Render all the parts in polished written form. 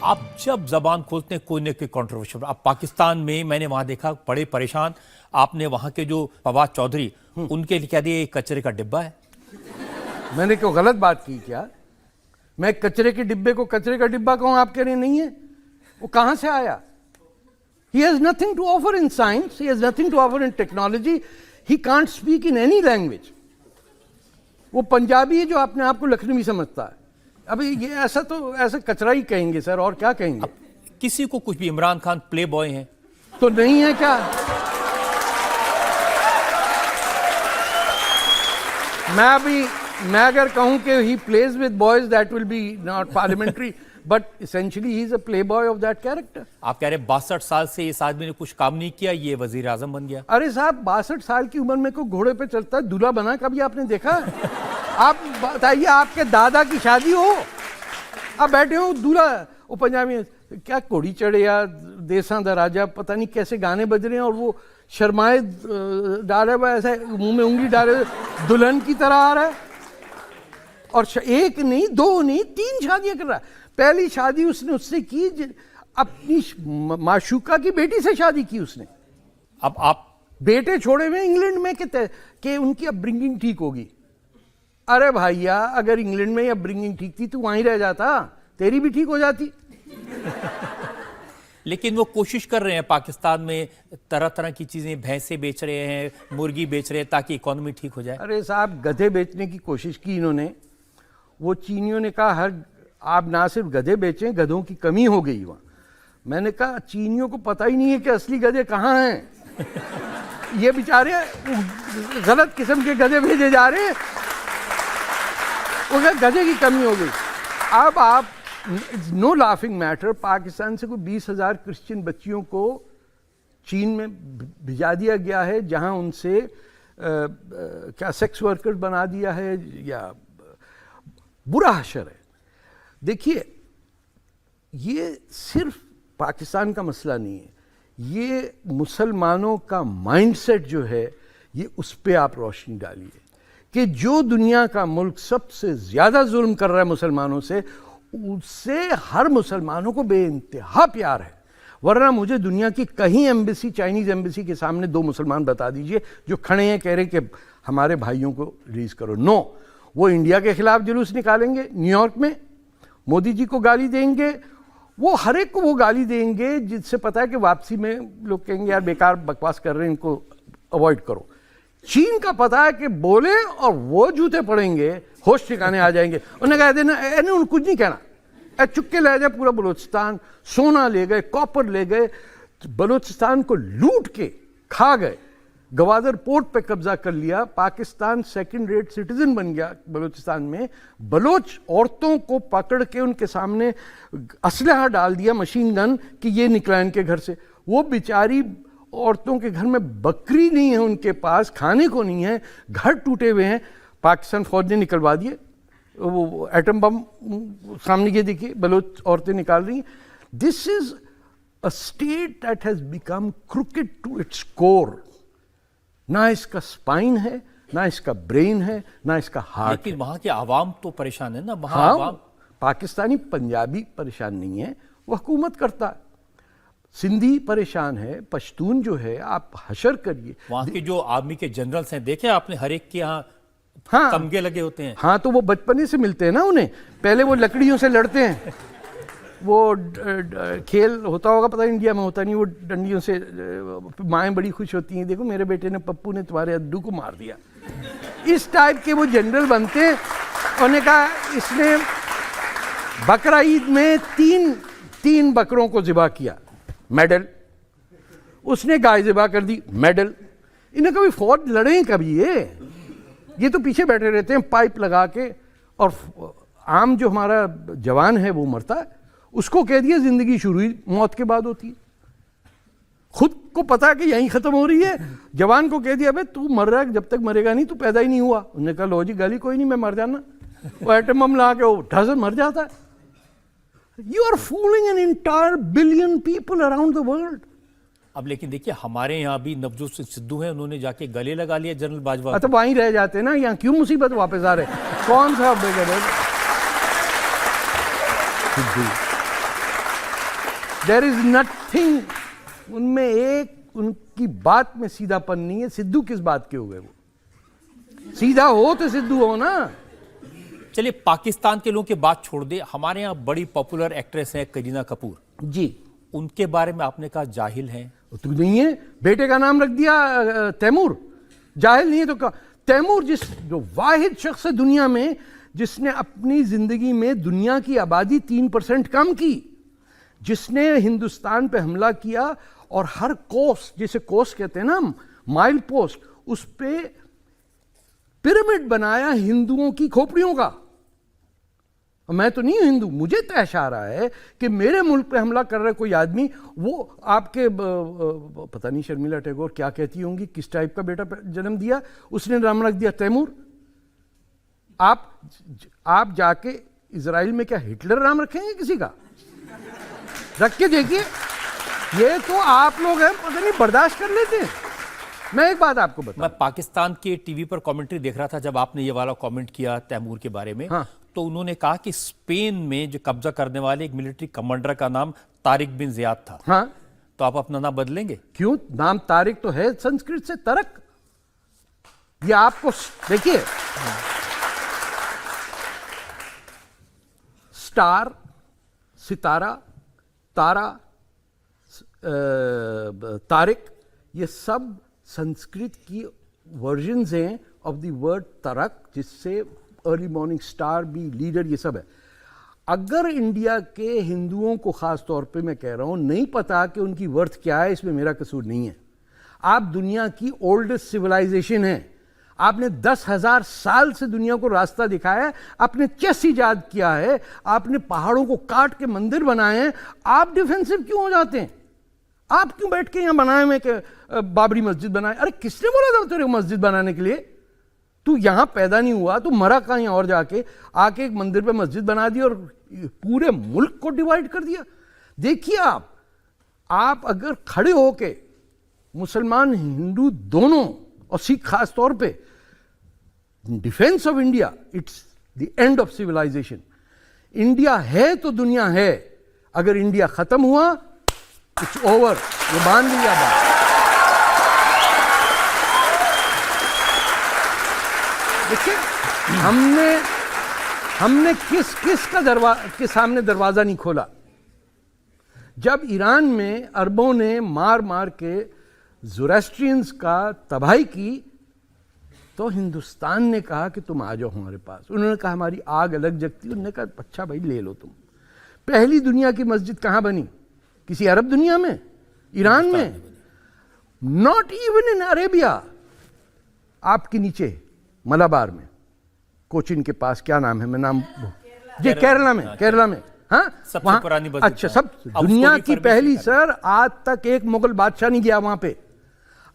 आप जब जबान खोलते हैं कोई न कोई कंट्रोवर्शियल। अब पाकिस्तान में मैंने वहां देखा बड़े परेशान, आपने वहां के जो फवाद चौधरी उनके लिए कह दिए कचरे का डिब्बा है। मैंने क्यों गलत बात की क्या? मैं कचरे के डिब्बे को कचरे का डिब्बा कहूं, आप कह रहे नहीं है? वो कहां से आया? He has nothing to offer in science, he has nothing to offer in technology, he can't speak in any language. वो पंजाबी है जो अपने आप को लखनवी समझता है। अभी ये ऐसा कचरा ही कहेंगे सर, और क्या कहेंगे? किसी को कुछ भी, इमरान खान प्ले बॉय हैं तो नहीं है क्या? मैं अगर कहूं कि he plays with boys, that will be not parliamentary, but essentially he is a play boy of that character. आप कह रहे 62 साल से इस आदमी ने कुछ काम नहीं किया, ये वजीर आजम बन गया। अरे साहब, 62 साल की उम्र में कोई घोड़े पे चलता है, दूल्हा बना कभी आपने देखा? आप बताइए, आपके दादा की शादी हो, आप बैठे हो दूल्हा, वो पंजाबी में क्या घोड़ी चढ़े या देसा दा राजा, पता नहीं कैसे गाने बज रहे हैं, और वो शर्माए डाले हुआ ऐसा मुंह में उंगली डाले दुल्हन की तरह आ रहा है, और एक नहीं, दो नहीं, 3 शादियां कर रहा है। पहली शादी उसने उससे की, अपनी माशूका की बेटी से शादी की उसने। अब आप बेटे छोड़े हुए इंग्लैंड में कि उनकी अपब्रिंगिंग ठीक होगी। अरे भैया, अगर इंग्लैंड में अपब्रिंगिंग ठीक थी तो वहीं रह जाता, तेरी भी ठीक हो जाती। लेकिन वो कोशिश कर रहे हैं पाकिस्तान में, तरह तरह की चीजें, भैंसे बेच रहे हैं, मुर्गी बेच रहे हैं ताकि इकोनॉमी ठीक हो जाए। अरे साहब, गधे बेचने की कोशिश की इन्होंने। वो चीनियों ने कहा आप ना सिर्फ गधे बेचें, गधों की कमी हो गई वहाँ। मैंने कहा चीनियों को पता ही नहीं है कि असली गधे कहाँ हैं। ये बेचारे गलत किस्म के गधे भेजे जा रहे हैं, उधर गधे की कमी हो गई। अब आप, नो लाफिंग मैटर, पाकिस्तान से कोई 20,000 क्रिश्चियन बच्चियों को चीन में भिजा दिया गया है, जहाँ उनसे क्या सेक्स वर्कर्स बना दिया है, या बुरा हशर है। देखिए, ये सिर्फ पाकिस्तान का मसला नहीं है, ये मुसलमानों का माइंडसेट जो है, ये उस पर आप रोशनी डालिए कि जो दुनिया का मुल्क सबसे ज़्यादा जुल्म कर रहा है मुसलमानों से, उससे हर मुसलमानों को बेइंतहा प्यार है। वरना मुझे दुनिया की कहीं एम्बेसी, चाइनीज़ एम्बेसी के सामने 2 मुसलमान बता दीजिए जो खड़े हैं कह रहे कि हमारे भाइयों को रिलीज़ करो। नो, वो इंडिया के खिलाफ जुलूस निकालेंगे न्यूयॉर्क में, मोदी जी को गाली देंगे, वो हर एक को वो गाली देंगे जिससे पता है कि वापसी में लोग कहेंगे यार बेकार बकवास कर रहे हैं, इनको अवॉइड करो। चीन का पता है कि बोले और वो जूते पड़ेंगे, होश ठिकाने आ जाएंगे। उन्हें कह देना उन्हें कुछ नहीं कहना, चुपके ले जाए पूरा बलूचिस्तान, सोना ले गए, कॉपर ले गए, बलूचिस्तान को लूट के खा गए, गवादर पोर्ट पे कब्जा कर लिया, पाकिस्तान सेकंड रेट सिटीजन बन गया बलूचिस्तान में। बलोच औरतों को पकड़ के उनके सामने असलहा डाल दिया, मशीन गन, कि ये निकला इनके घर से। वो बेचारी औरतों के घर में बकरी नहीं है, उनके पास खाने को नहीं है, घर टूटे हुए हैं, पाकिस्तान फौज ने निकलवा दिए। वो एटम बम सामने ये देखिए, बलोच औरतें निकाल रही हैं। This is a state that has become crooked to its core. ना इसका स्पाइन है, ना इसका ब्रेन है, ना इसका हार्ट। लेकिन वहां के आवाम तो परेशान है ना। वहां हाँ, आवाम, पाकिस्तानी पंजाबी परेशान नहीं है, वो हुकूमत करता है। सिंधी परेशान है, पश्तून जो है, आप हशर करिए। वहां के जो आर्मी के जनरल्स हैं, देखे आपने, हर एक के यहाँ हाँ, तमगे लगे होते हैं। हाँ, तो वो बचपने से मिलते हैं ना उन्हें। पहले वो लकड़ियों से लड़ते हैं, वो खेल होता होगा, पता नहीं इंडिया में होता नहीं, वो डंडियों से, माएँ बड़ी खुश होती हैं, देखो मेरे बेटे ने, पप्पू ने तुम्हारे अड्डू को मार दिया। इस टाइप के वो जनरल बनते हैं। उन्होंने कहा इसने बकरा ईद में तीन बकरों को ज़िबा किया, मेडल। उसने गाय ज़िबा कर दी, मेडल। इन्हें कभी फौज लड़े कभी? ये तो पीछे बैठे रहते हैं पाइप लगा के, और आम जो हमारा जवान है वो मरता है, उसको कह दिया जिंदगी शुरू ही मौत के बाद होती है। खुद को पता है कि यहीं खत्म हो रही है, जवान को कह दिया भाई तू मर रहा है, जब तक मरेगा नहीं तू पैदा ही नहीं हुआ। उन्होंने कहा लो जी गाली, कोई नहीं, मैं मर जाना। वो एटम बम ला के वो ढस मर जाता है। You are fooling an entire billion people around the world. अब लेकिन देखिए, हमारे यहाँ भी नवजोत सिंह सिद्धू हैं, उन्होंने जाके गले लगा लिया जनरल बाजवा। तो वहीं रह जाते ना, यहाँ क्यों मुसीबत वापस आ रहे? कौन सा देयर इज नथिंग, उनमें एक उनकी बात में सीधापन नहीं है। सिद्धू किस बात के हो गए? वो सीधा हो तो सिद्धू हो ना। चलिए पाकिस्तान के लोगों की बात छोड़ दे, हमारे यहाँ बड़ी पॉपुलर एक्ट्रेस है करीना कपूर जी, उनके बारे में आपने कहा जाहिल हैं। तो नहीं है, बेटे का नाम रख दिया तैमूर, जाहिल नहीं है तो तैमूर जो वाहिद शख्स है दुनिया में जिसने अपनी जिंदगी में दुनिया की आबादी 3% कम की, जिसने हिंदुस्तान पे हमला किया और हर कोस, जिसे कोस कहते हैं ना, माइल पोस्ट, उस पे पिरामिड बनाया हिंदुओं की खोपड़ियों का। मैं तो नहीं हूं हिंदू, मुझे तहश आ रहा है कि मेरे मुल्क पे हमला कर रहा कोई आदमी, वो आपके पता नहीं शर्मिला टैगोर क्या कहती होंगी, किस टाइप का बेटा जन्म दिया, उसने नाम रख दिया तैमूर। आप जाके इजराइल में क्या हिटलर नाम रखेंगे किसी का? रख के देखिए, ये तो आप लोग हैं पता नहीं बर्दाश्त कर लेते हैं। मैं एक बात आपको बता, मैं पाकिस्तान के टीवी पर कमेंट्री देख रहा था जब आपने ये वाला कमेंट किया तैमूर के बारे में। हाँ। तो उन्होंने कहा कि स्पेन में जो कब्जा करने वाले एक मिलिट्री कमांडर का नाम तारिक बिन जियाद था। हाँ, तो आप अपना नाम बदलेंगे? क्यों? नाम तारिक तो है संस्कृत से तरक। ये आपको देखिए, स्टार, सितारा, तारा, तारिक, ये सब संस्कृत की वर्जन्स हैं ऑफ द वर्ड तरक, जिससे अर्ली मॉर्निंग स्टार भी, लीडर, ये सब है। अगर इंडिया के हिंदुओं को खास तौर पे मैं कह रहा हूं नहीं पता कि उनकी वर्थ क्या है, इसमें मेरा कसूर नहीं है। आप दुनिया की ओल्डेस्ट सिविलाइजेशन है, आपने 10,000 साल से दुनिया को रास्ता दिखाया है, आपने चेस ईजाद किया है, आपने पहाड़ों को काट के मंदिर बनाए हैं, आप डिफेंसिव क्यों हो जाते हैं? आप क्यों बैठ के यहां बनाए हुए कि बाबरी मस्जिद बनाए? अरे किसने बोला था तेरे को मस्जिद बनाने के लिए? तू यहां पैदा नहीं हुआ, तू मरा कहीं और जाके, आके एक मंदिर पे मस्जिद बना दी और पूरे मुल्क को डिवाइड कर दिया। देखिए आप अगर खड़े होके मुसलमान हिंदू दोनों और सिख खास तौर पे defence of India, it's the end of civilisation. India है तो दुनिया है, अगर इंडिया खत्म हुआ इट्स ओवर। ये मान लिया बात। देखिए हमने किस के सामने दरवाजा नहीं खोला। जब ईरान में अरबों ने मार मार के ज़ोरास्ट्रियंस का तबाही की, तो हिंदुस्तान ने कहा कि तुम आ जाओ हमारे पास। उन्होंने कहा हमारी आग अलग जगती, उन्होंने कहा अच्छा भाई ले लो तुम। पहली दुनिया की मस्जिद कहां बनी? किसी अरब दुनिया में? ईरान में? Not even in Arabia. आपके नीचे मलाबार में, कोचिन के पास, क्या नाम है, मैं नाम जी, केरला में, हाँ, सबसे पुरानी मस्जिद। अच्छा, सब दुनिया की पहली सर, आज तक एक मुगल बादशाह नहीं गया वहां पे।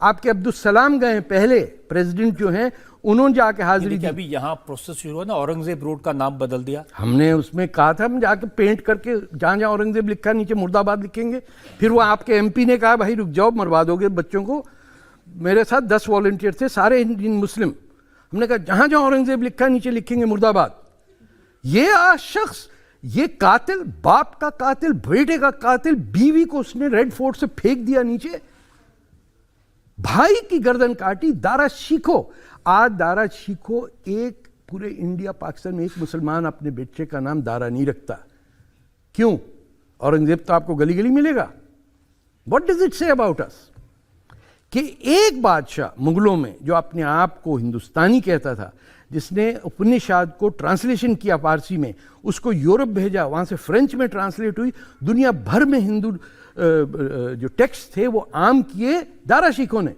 आपके अब्दुल सलाम गए, पहले प्रेसिडेंट जो हैं, उन्होंने जाके हाजिरी दी। अभी यहाँ प्रोसेस शुरू हुआ ना, औरंगजेब रोड का नाम बदल दिया। हमने उसमें कहा था हम जाके पेंट करके, जहां जहां औरंगजेब लिखा नीचे मुर्दाबाद लिखेंगे। फिर वो आपके एमपी ने कहा भाई रुक जाओ, मरवा दोगे बच्चों को। मेरे साथ 10 वॉलंटियर थे, सारे इंडियन मुस्लिम। हमने कहा जहां जहां औरंगजेब लिखा नीचे लिखेंगे मुर्दाबाद। ये शख्स, ये कातिल, बाप का कातिल, बेटे का कातिल, बीवी को उसने रेड फोर्ट से फेंक दिया नीचे, भाई की गर्दन काटी। दारा शिको, आज दारा शिको, एक पूरे इंडिया पाकिस्तान में एक मुसलमान अपने बेटे का नाम दारा नहीं रखता। क्यों? औरंगजेब तो आपको गली गली मिलेगा। What does it say about us? कि एक बादशाह मुगलों में जो अपने आप को हिंदुस्तानी कहता था, जिसने उपनिषद को ट्रांसलेशन किया फारसी में, उसको यूरोप भेजा, वहाँ से फ्रेंच में ट्रांसलेट हुई, दुनिया भर में हिंदू जो टेक्स्ट थे वो आम किए दारा शिकों ने।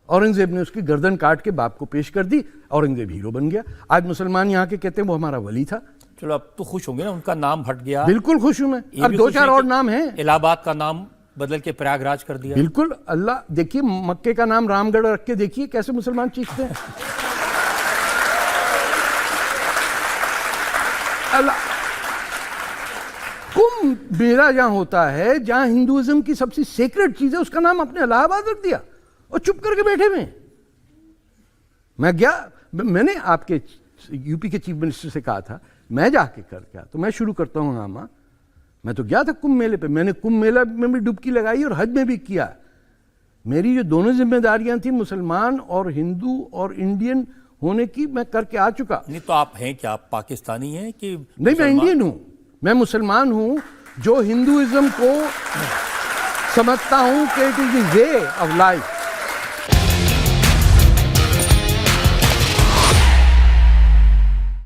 औरंगजेब ने उसकी गर्दन काट के बाप को पेश कर दी, औरंगजेब हीरो बन गया। आज मुसलमान यहाँ के कहते हैं वो हमारा वली था। चलो अब तो खुश होंगे ना, उनका नाम हट गया। बिल्कुल खुश हूं मैं। अब 2-4 और नाम हैं। इलाहाबाद का नाम बदल के प्रयागराज कर दिया। बिल्कुल। अल्लाह, देखिए मक्के का नाम रामगढ़ रख के देखिए कैसे मुसलमान चीखते हैं। अल्लाह, कुंभ मेला जहां होता है, जहां हिंदुइज्म की सबसे सीक्रेट चीज है, उसका नाम अपने इलाहाबाद रख दिया और चुप करके बैठे में। मैं गया, मैंने आपके यूपी के चीफ मिनिस्टर से कहा था मैं जाके कर क्या, तो मैं शुरू करता हूं हंगामा। मैं तो गया था कुंभ मेले पे, मैंने कुंभ मेला में भी डुबकी लगाई और हज में भी किया। मेरी जो दोनों जिम्मेदारियां थी मुसलमान और हिंदू और इंडियन होने की, मैं करके आ चुका। नहीं तो आप हैं क्या, आप पाकिस्तानी हैं कि नहीं, मैं इंडियन हूं, मैं मुसलमान हूं जो हिंदुइज्म को समझता हूं कि it is the way of life.